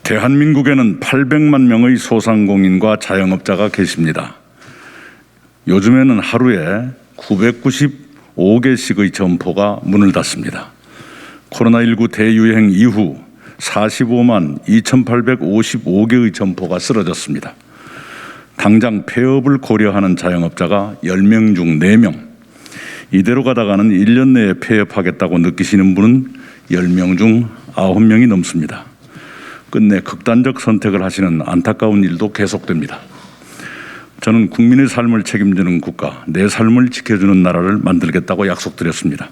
대한민국에는 800만 명의 소상공인과 자영업자가 계십니다. 요즘에는 하루에 995개씩의 점포가 문을 닫습니다. 코로나19 대유행 이후 45만 2,855개의 점포가 쓰러졌습니다. 당장 폐업을 고려하는 자영업자가 10명 중 4명, 이대로 가다가는 1년 내에 폐업하겠다고 느끼시는 분은 10명 중 9명이 넘습니다. 끝내 극단적 선택을 하시는 안타까운 일도 계속됩니다. 저는 국민의 삶을 책임지는 국가, 내 삶을 지켜주는 나라를 만들겠다고 약속드렸습니다.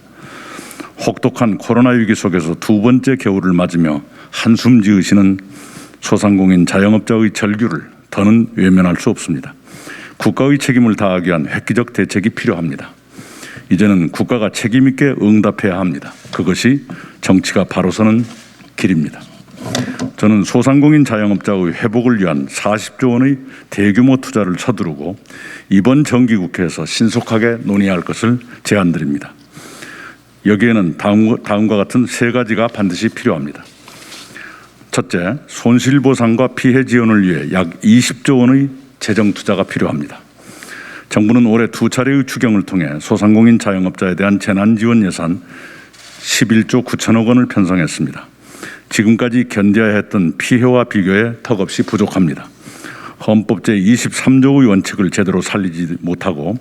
혹독한 코로나 위기 속에서 두 번째 겨울을 맞으며 한숨 지으시는 소상공인 자영업자의 절규를 더는 외면할 수 없습니다. 국가의 책임을 다하기 위한 획기적 대책이 필요합니다. 이제는 국가가 책임 있게 응답해야 합니다. 그것이 정치가 바로 서는 길입니다. 저는 소상공인 자영업자의 회복을 위한 40조 원의 대규모 투자를 서두르고 이번 정기국회에서 신속하게 논의할 것을 제안드립니다. 여기에는 다음과 같은 3가지가 반드시 필요합니다. 첫째, 손실보상과 피해 지원을 위해 약 20조 원의 재정 투자가 필요합니다. 정부는 올해 2차례의 추경을 통해 소상공인 자영업자에 대한 재난지원 예산 11조 9천억 원을 편성했습니다. 지금까지 견뎌야 했던 피해와 비교해 턱없이 부족합니다. 헌법 제23조의 원칙을 제대로 살리지 못하고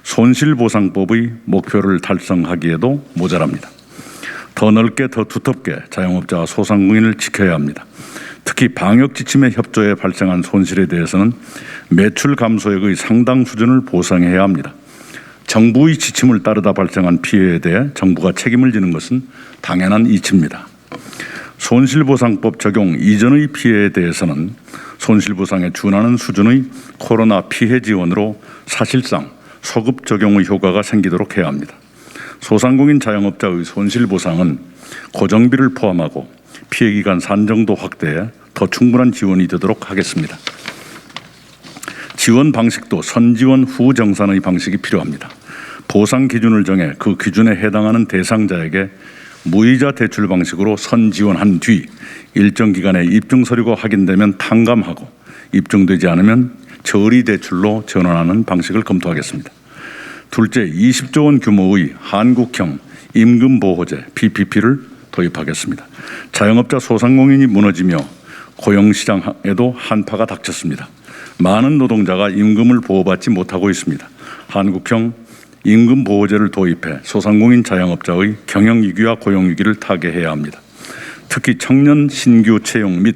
손실보상법의 목표를 달성하기에도 모자랍니다. 더 넓게 더 두텁게 자영업자와 소상공인을 지켜야 합니다. 특히 방역지침에 협조해 발생한 손실에 대해서는 매출 감소액의 상당 수준을 보상해야 합니다. 정부의 지침을 따르다 발생한 피해에 대해 정부가 책임을 지는 것은 당연한 이치입니다. 손실보상법 적용 이전의 피해에 대해서는 손실보상에 준하는 수준의 코로나 피해 지원으로 사실상 소급 적용의 효과가 생기도록 해야 합니다. 소상공인 자영업자의 손실보상은 고정비를 포함하고 피해기간 산정도 확대해 더 충분한 지원이 되도록 하겠습니다. 지원 방식도 선지원 후정산의 방식이 필요합니다. 보상 기준을 정해 그 기준에 해당하는 대상자에게 무이자 대출 방식으로 선지원한 뒤 일정 기간에 입증 서류가 확인되면 탕감하고 입증되지 않으면 저리 대출로 전환하는 방식을 검토하겠습니다. 둘째, 20조 원 규모의 한국형 임금보호제 PPP를 도입하겠습니다. 자영업자 소상공인이 무너지며 고용시장에도 한파가 닥쳤습니다. 많은 노동자가 임금을 보호받지 못하고 있습니다. 한국형 임금보호제를 도입해 소상공인 자영업자의 경영위기와 고용위기를 타개해야 합니다. 특히 청년 신규 채용 및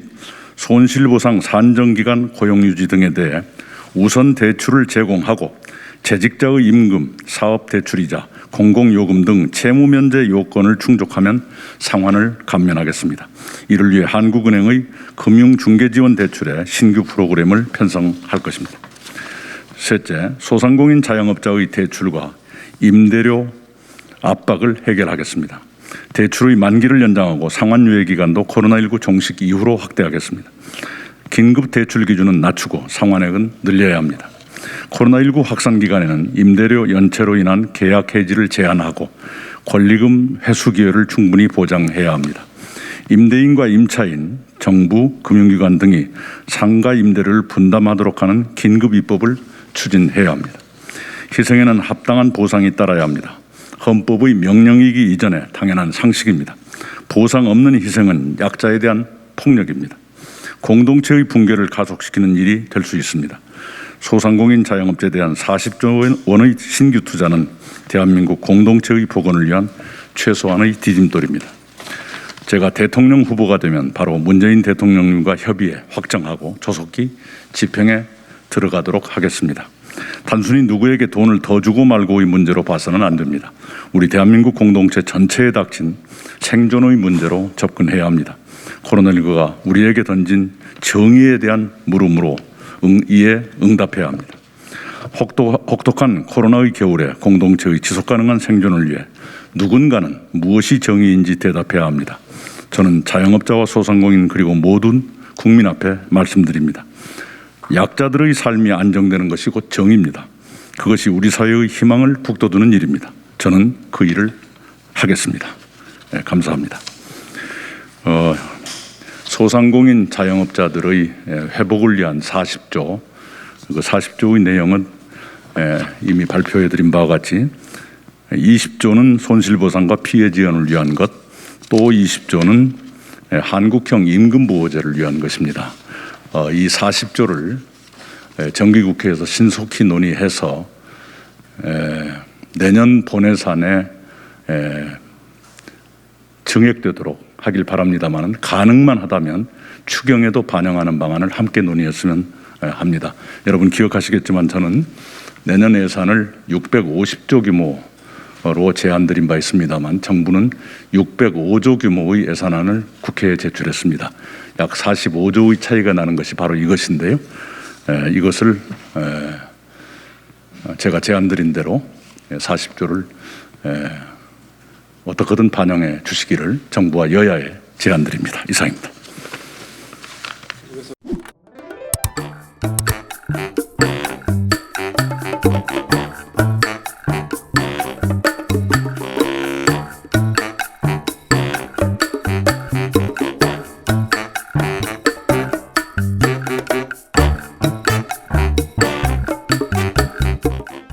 손실보상 산정기간 고용유지 등에 대해 우선 대출을 제공하고 재직자의 임금, 사업대출이자, 공공요금 등 채무면제 요건을 충족하면 상환을 감면하겠습니다. 이를 위해 한국은행의 금융중개지원 대출에 신규 프로그램을 편성할 것입니다. 셋째, 소상공인 자영업자의 대출과 임대료 압박을 해결하겠습니다. 대출의 만기를 연장하고 상환 유예 기간도 코로나19 종식 이후로 확대하겠습니다. 긴급 대출 기준은 낮추고 상환액은 늘려야 합니다. 코로나19 확산 기간에는 임대료 연체로 인한 계약 해지를 제한하고 권리금 회수 기회를 충분히 보장해야 합니다. 임대인과 임차인, 정부, 금융기관 등이 상가 임대료를 분담하도록 하는 긴급 입법을 추진해야 합니다. 희생에는 합당한 보상이 따라야 합니다. 헌법의 명령이기 이전에 당연한 상식입니다. 보상 없는 희생은 약자에 대한 폭력입니다. 공동체의 붕괴를 가속시키는 일이 될 수 있습니다. 소상공인 자영업자에 대한 40조 원의 신규 투자는 대한민국 공동체의 복원을 위한 최소한의 디딤돌입니다. 제가 대통령 후보가 되면 바로 문재인 대통령님과 협의해 확정하고 조속히 집행에 들어가도록 하겠습니다. 단순히 누구에게 돈을 더 주고 말고의 문제로 봐서는 안 됩니다. 우리 대한민국 공동체 전체에 닥친 생존의 문제로 접근해야 합니다. 코로나19가 우리에게 던진 정의에 대한 물음으로 이에 응답해야 합니다. 혹독한 코로나의 겨울에 공동체의 지속가능한 생존을 위해 누군가는 무엇이 정의인지 대답해야 합니다. 저는 자영업자와 소상공인 그리고 모든 국민 앞에 말씀드립니다. 약자들의 삶이 안정되는 것이 곧 정의입니다. 그것이 우리 사회의 희망을 북돋우는 일입니다. 저는 그 일을 하겠습니다. 네, 감사합니다. 소상공인 자영업자들의 회복을 위한 40조, 그 40조의 내용은 이미 발표해드린 바와 같이 20조는 손실보상과 피해 지원을 위한 것, 또 20조는 한국형 임금보호제를 위한 것입니다. 이 40조를 정기국회에서 신속히 논의해서 내년 본회산에 증액되도록 하길 바랍니다만, 가능만 하다면 추경에도 반영하는 방안을 함께 논의했으면 합니다. 여러분 기억하시겠지만 저는 내년 예산을 650조 규모로 제안드린 바 있습니다만, 정부는 605조 규모의 예산안을 국회에 제출했습니다. 약 45조의 차이가 나는 것이 바로 이것인데요. 이것을 제가 제안드린 대로 40조를 어떻게든 반영해 주시기를 정부와 여야에 제안드립니다. 이상입니다.